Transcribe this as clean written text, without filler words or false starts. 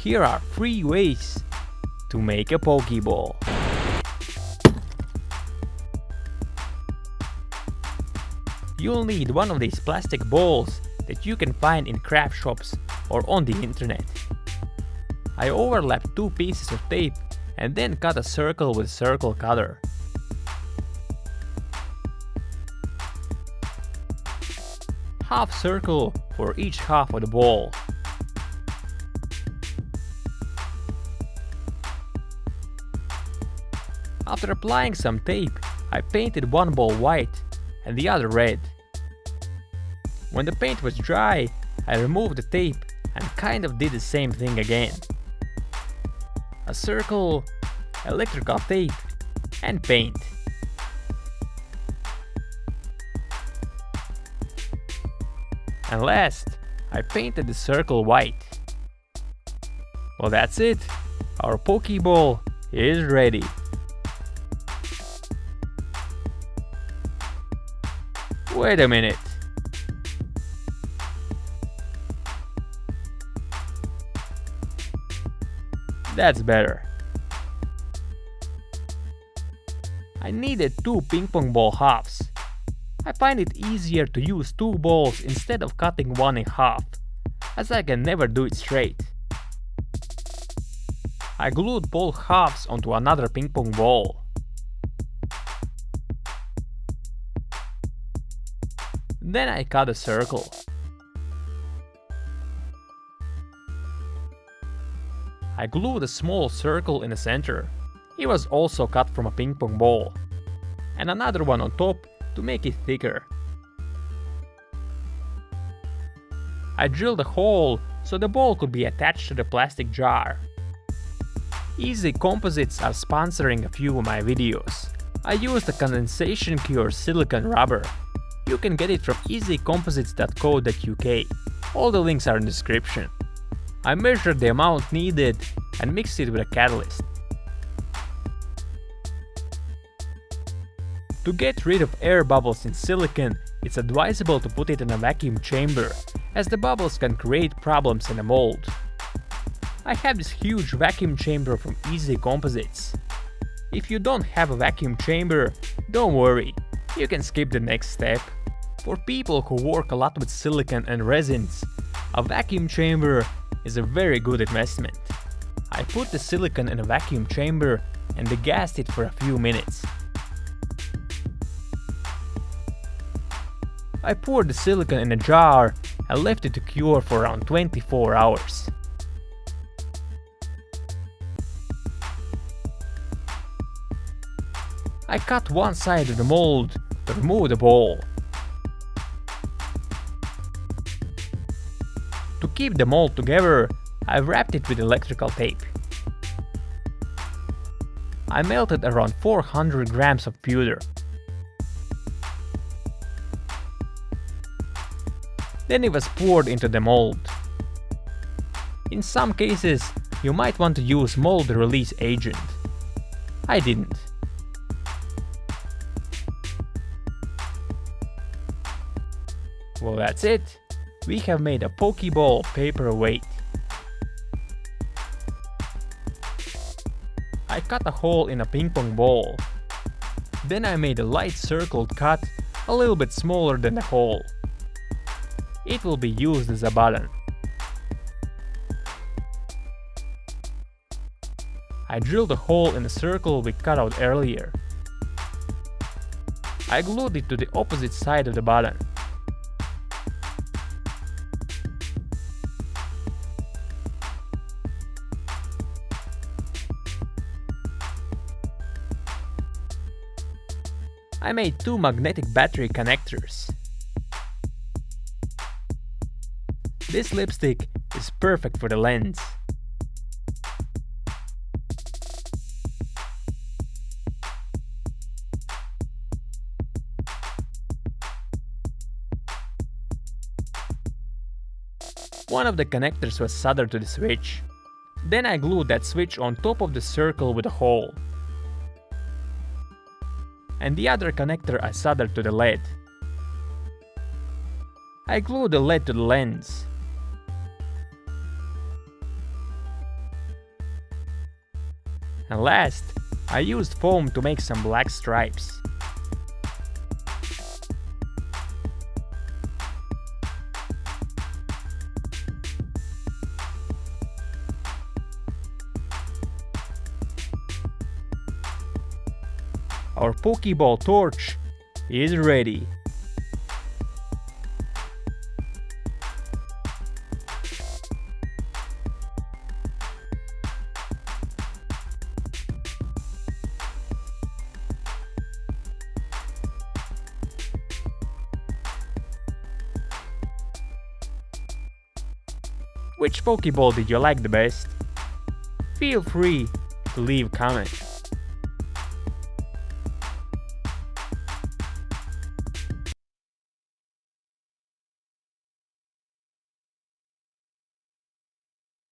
Here are 3 ways to make a Pokeball. You'll need one of these plastic balls that you can find in craft shops or on the internet. I overlapped 2 pieces of tape and then cut a circle with a circle cutter. Half circle for each half of the ball. After applying some tape, I painted one ball white and the other red. When the paint was dry, I removed the tape and kind of did the same thing again. A circle, electrical tape, and paint. And last, I painted the circle white. Well, that's it. Our Pokeball is ready. Wait a minute. That's better. I needed 2 ping pong ball halves. I find it easier to use 2 balls instead of cutting one in half, as I can never do it straight. I glued both halves onto another ping pong ball. Then I cut a circle. I glued a small circle in the center. It was also cut from a ping pong ball. And another one on top to make it thicker. I drilled a hole so the ball could be attached to the plastic jar. Easy Composites are sponsoring a few of my videos. I used the condensation cure silicone rubber. You can get it from easycomposites.co.uk. All the links are in the description. I measured the amount needed and mixed it with a catalyst. To get rid of air bubbles in silicone, it's advisable to put it in a vacuum chamber, as the bubbles can create problems in the mold. I have this huge vacuum chamber from Easy Composites. If you don't have a vacuum chamber, don't worry, you can skip the next step. For people who work a lot with silicone and resins, a vacuum chamber is a very good investment. I put the silicone in a vacuum chamber and degassed it for a few minutes. I poured the silicone in a jar and left it to cure for around 24 hours. I cut one side of the mold to remove the ball. To keep the mold together, I wrapped it with electrical tape. I melted around 400 grams of pewter. Then it was poured into the mold. In some cases, you might want to use mold release agent. I didn't. Well, that's it. We have made a Pokeball paperweight. I cut a hole in a ping pong ball. Then I made a light circled cut a little bit smaller than the hole. It will be used as a button. I drilled a hole in the circle we cut out earlier. I glued it to the opposite side of the button. I made 2 magnetic battery connectors. This lipstick is perfect for the lens. One of the connectors was soldered to the switch. Then I glued that switch on top of the circle with a hole. And the other connector I soldered to the LED. I glued the LED to the lens. And last, I used foam to make some black stripes. Our Pokeball torch is ready. Which Pokeball did you like the best? Feel free to leave a comment.